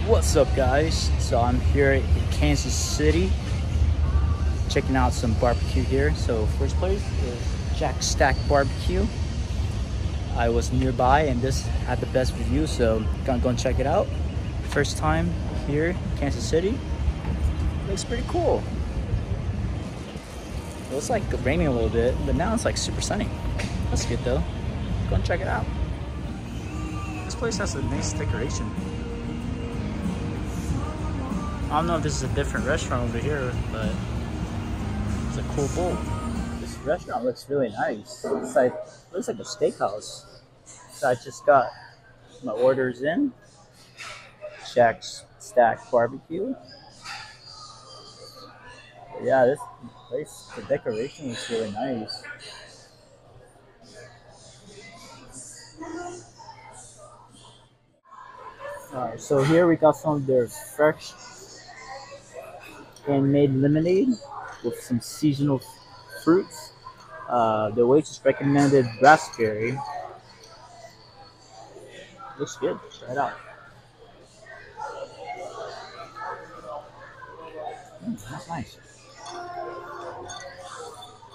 What's up, guys? So I'm here in Kansas City checking out some barbecue here. So first place is Jack Stack Barbecue. I was nearby and this had the best review, so gonna go and check it out. First time here in Kansas City. Looks pretty cool. It was like raining a little bit, but now it's like super sunny. That's good though. Go and check it out. This place has a nice decoration. I don't know if this is a different restaurant over here, but it's a cool bowl. This restaurant looks really nice. It's like, looks like a steakhouse. So I just got my orders in. Jack Stack Barbecue. But yeah, this place, the decoration is really nice. Alright, so here we got some of their fresh handmade lemonade with some seasonal fruits. The waitress recommended raspberry. Looks good. Try it out. That's nice.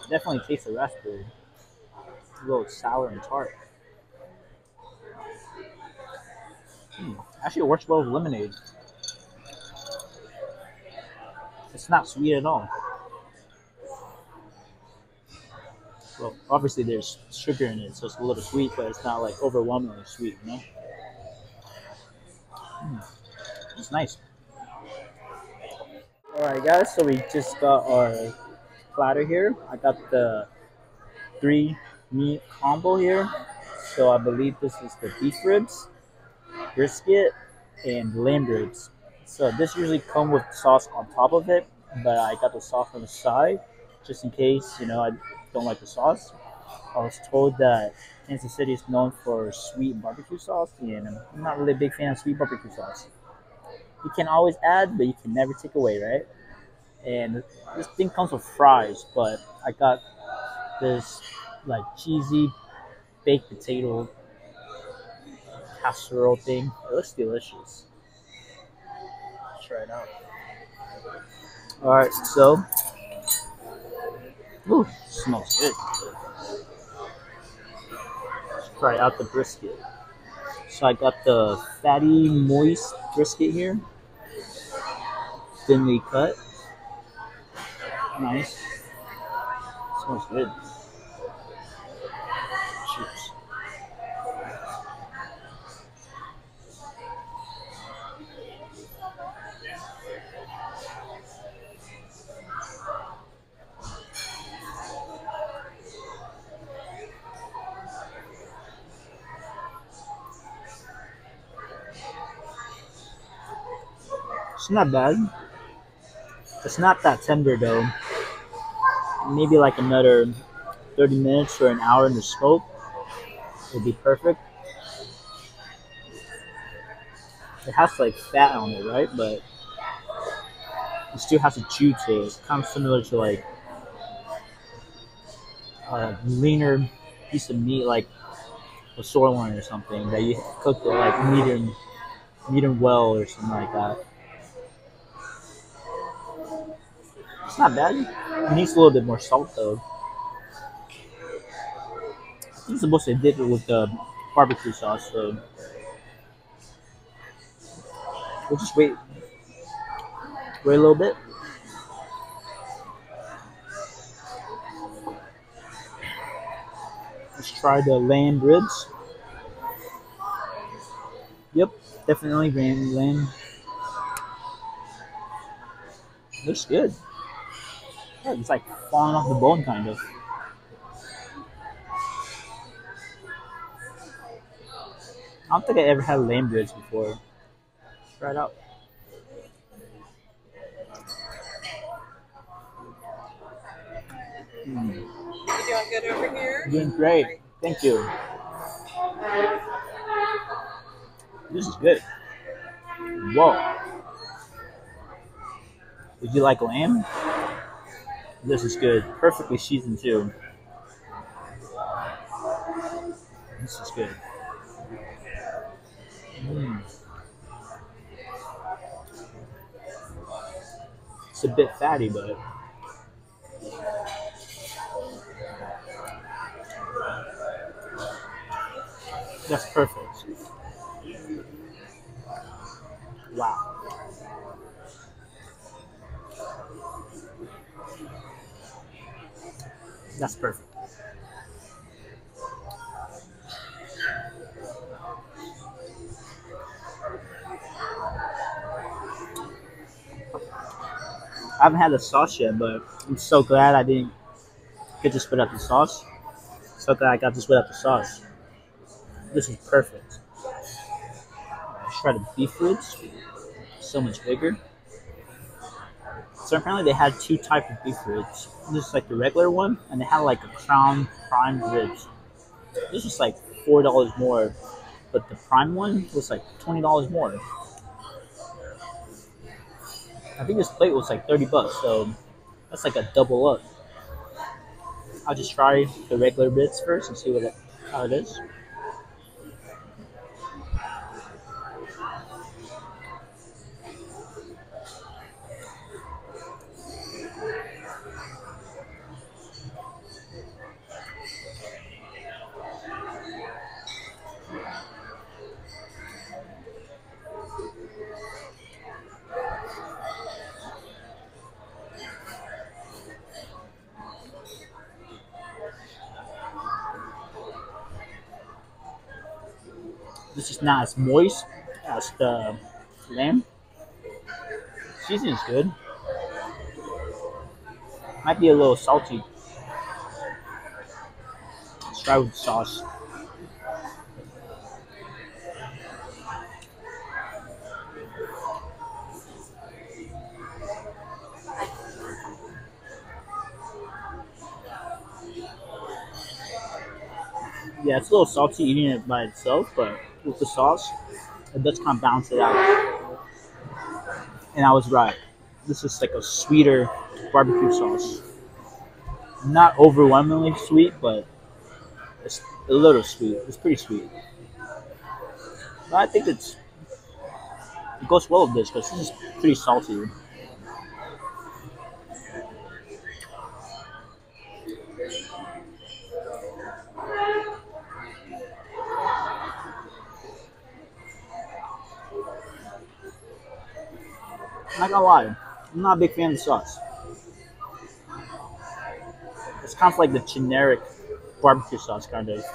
Definitely tastes the raspberry. A little sour and tart. Actually, it works well with lemonade. It's not sweet at all. Well, obviously there's sugar in it, so it's a little sweet, but it's not like overwhelmingly sweet, you know? It's nice. Alright guys, so we just got our platter here. I got the 3-meat combo here. So I believe this is the beef ribs, brisket, and lamb ribs. So this usually comes with sauce on top of it, but I got the sauce on the side just in case, I don't like the sauce. I was told that Kansas City is known for sweet barbecue sauce, and I'm not really a big fan of sweet barbecue sauce. You can always add, but you can never take away, right? And this thing comes with fries, but I got this like cheesy baked potato casserole thing. It looks delicious. Try it out. Alright, so ooh, smells good. Let's try out the brisket. So I got the fatty, moist brisket here. Thinly cut. Nice. Smells good. Cheers. It's not bad. It's not that tender though. Maybe like another 30 minutes or an hour in the smoke would be perfect. It has like fat on it, right? But it still has a chew to it. It's kind of similar to like a leaner piece of meat, like a sirloin or something that you cook it like medium well or something like that. It's not bad. It needs a little bit more salt though. I think it's supposed to dip it with the barbecue sauce, so we'll just wait a little bit. Let's try the lamb ribs. Yep, definitely lamb. Looks good. Yeah, it's like falling off the bone, kind of. I don't think I ever had lamb ribs before. Try it out. You doing good over here? Doing great. Thank you. This is good. Whoa. Did you like lamb? This is good. Perfectly seasoned too. This is good. It's a bit fatty, but that's perfect. Wow, that's perfect. I haven't had the sauce yet, but I'm so glad I didn't get to spit out the sauce. So glad I got to spit out the sauce. This is perfect. Shredded beef ribs, so much bigger. So apparently they had two types of beef ribs. This is like the regular one, and they had like a crown prime ribs. This was like $4 more, but the prime one was like $20 more. I think this plate was like $30, so that's like a double up. I'll just try the regular bits first and see how it is. This is not as moist as the lamb. Seasoning's good. Might be a little salty. Let's try with the sauce. Yeah, it's a little salty eating it by itself, but with the sauce, it does kind of balance it out. And I was right. This is like a sweeter barbecue sauce. Not overwhelmingly sweet, but it's a little sweet. It's pretty sweet. But I think it goes well with this because this is pretty salty. I'm not gonna lie, I'm not a big fan of the sauce. It's kind of like the generic barbecue sauce, kind of. It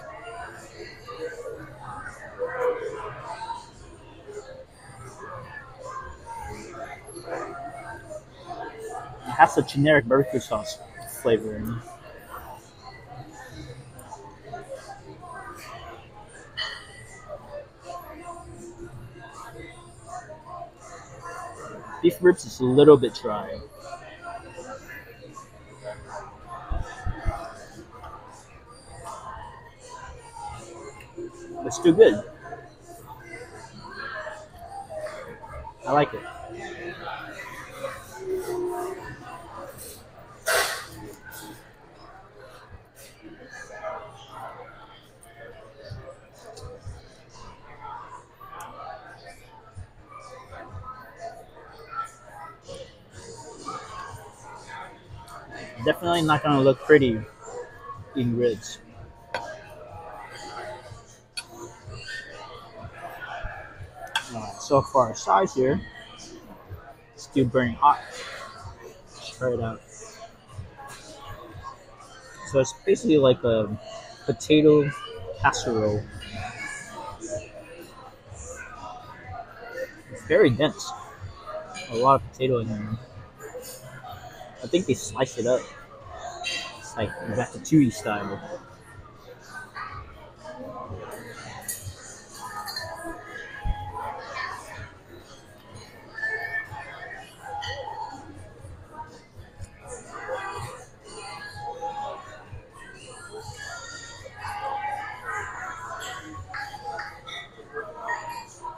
has a generic barbecue sauce flavor in it. Beef ribs is a little bit dry. But still good. I like it. Definitely not gonna look pretty eating ribs. Alright, so for our size here, still burning hot. Try it out. So it's basically like a potato casserole. It's very dense. A lot of potato in here. I think they slice it up. It's like ratatouille style.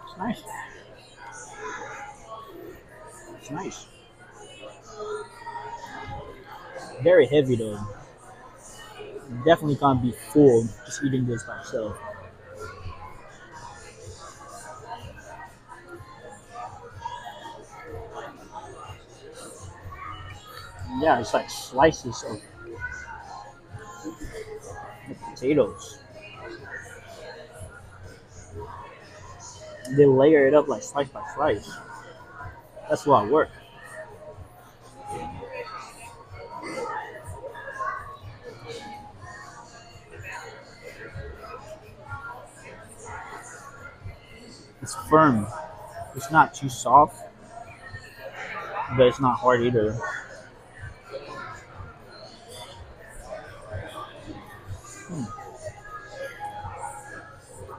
It's nice. It's nice. Very heavy though. Definitely can't be full just eating this by itself. Yeah, it's like slices of potatoes. They layer it up like slice by slice. That's a lot of work. It's firm. It's not too soft, but it's not hard either.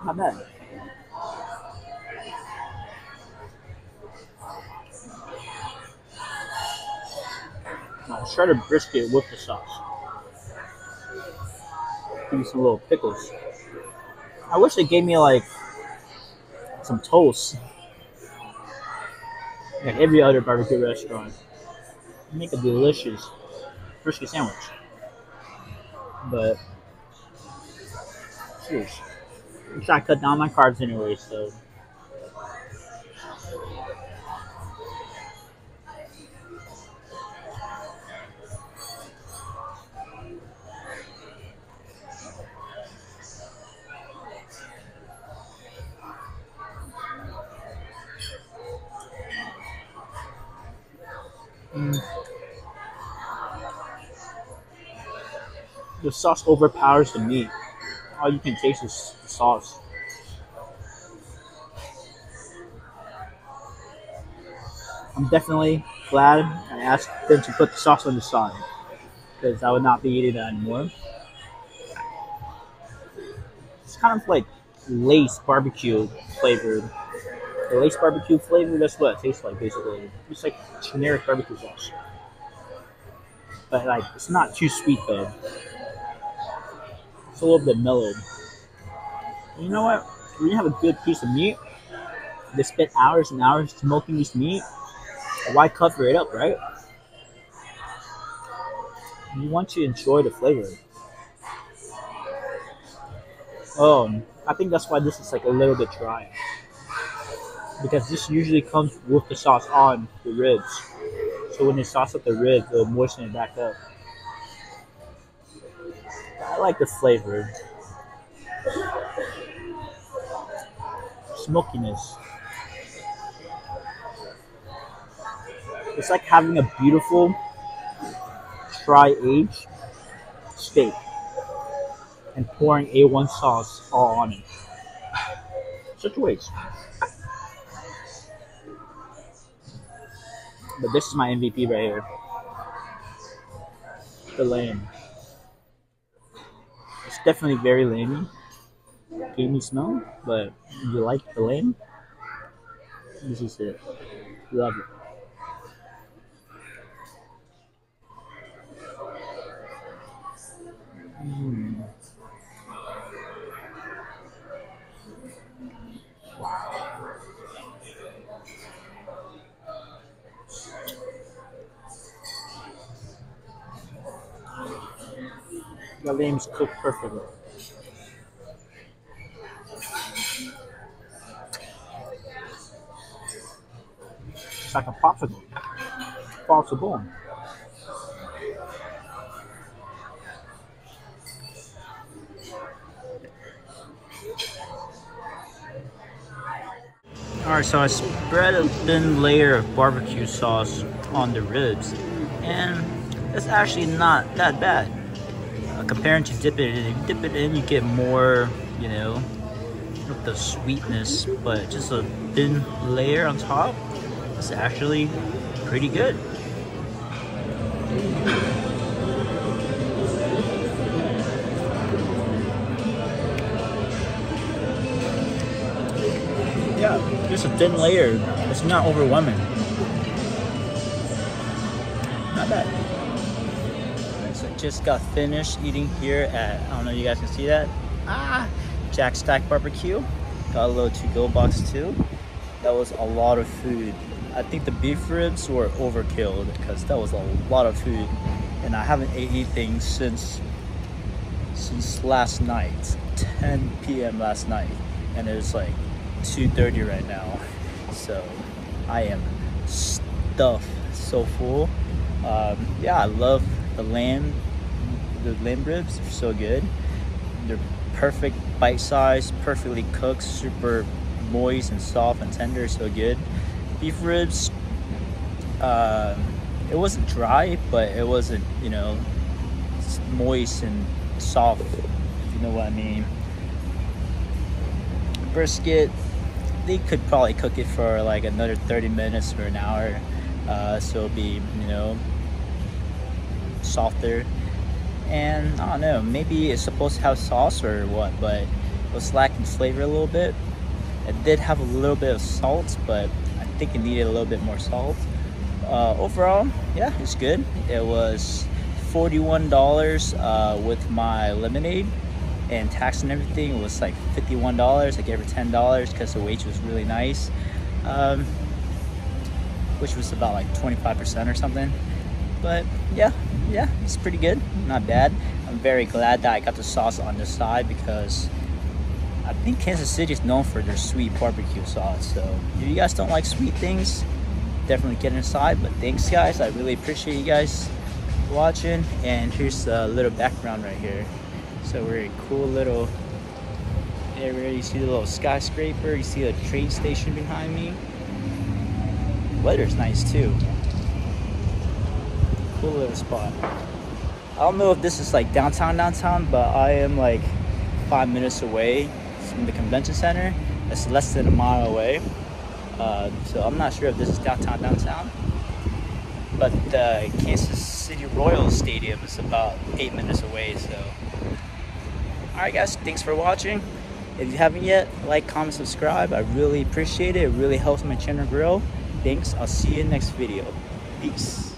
Not bad. Now, shredded brisket with the sauce. Give me some little pickles. I wish they gave me like some toast, like every other barbecue restaurant. Make a delicious brisket sandwich. But cheers. I'm trying to cut down my carbs anyway, so the sauce overpowers the meat. All you can taste is the sauce. I'm definitely glad I asked them to put the sauce on the side because I would not be eating that anymore. It's kind of like Lace barbecue flavored. The Lace barbecue flavor, that's what it tastes like basically. It's like generic barbecue sauce. But like it's not too sweet though. It's a little bit mellowed. And you know what? When you have a good piece of meat, they spent hours and hours smoking this meat. Why cover it up, right? You want to enjoy the flavor. I think that's why this is like a little bit dry. Because this usually comes with the sauce on the ribs. So when they sauce up the ribs, it'll moisten it back up. I like the flavor. Smokiness. It's like having a beautiful, dry-aged steak and pouring A1 sauce all on it. Such a waste. But this is my MVP right here. The lamb. It's definitely very lamey. Gamey smell, but if you like the lamb, this is it. Love it. Mm. The lamb's cooked perfectly. It's like a popsicle. Falls a bone. Alright, so I spread a thin layer of barbecue sauce on the ribs, and it's actually not that bad. Comparing to dip it in, if you dip it in, you get more, of the sweetness, but just a thin layer on top, it's actually pretty good. Yeah, just a thin layer. It's not overwhelming. Not bad. Alright, so I just got finished eating here at, I don't know if you guys can see that. Jack Stack Barbecue. Got a little to-go box too. That was a lot of food. I think the beef ribs were overkill because that was a lot of food. And I haven't ate anything since last night, 10 p.m. last night. And it's like 2:30 right now, so I am stuffed, so full. Yeah, I love the lamb. The lamb ribs are so good. They're perfect bite size, perfectly cooked, super moist and soft and tender, so good. Beef ribs, uh, it wasn't dry, but it wasn't, moist and soft, if you know what I mean. Brisket, they could probably cook it for like another 30 minutes or an hour, so it'll be, softer. And I don't know, maybe it's supposed to have sauce or what, but it was lacking flavor a little bit. It did have a little bit of salt, but I think it needed a little bit more salt. Overall, yeah, it's good. It was $41 with my lemonade, and tax and everything was like $51. I gave her $10 because the wage was really nice, which was about like 25% or something. But yeah, it's pretty good, not bad. I'm very glad that I got the sauce on this side because I think Kansas City is known for their sweet barbecue sauce. So if you guys don't like sweet things, definitely get inside. But thanks guys, I really appreciate you guys watching. And here's a little background right here. So we're in a cool little area. You see the little skyscraper, you see a train station behind me. Weather's nice too. Cool little spot. I don't know if this is like downtown, but I am like 5 minutes away from the convention center. It's less than a mile away. So I'm not sure if this is downtown. But the Kansas City Royals Stadium is about 8 minutes away. So, alright guys, thanks for watching. If you haven't yet, like, comment, subscribe. I really appreciate it. It really helps my channel grow. Thanks. I'll see you in the next video. Peace.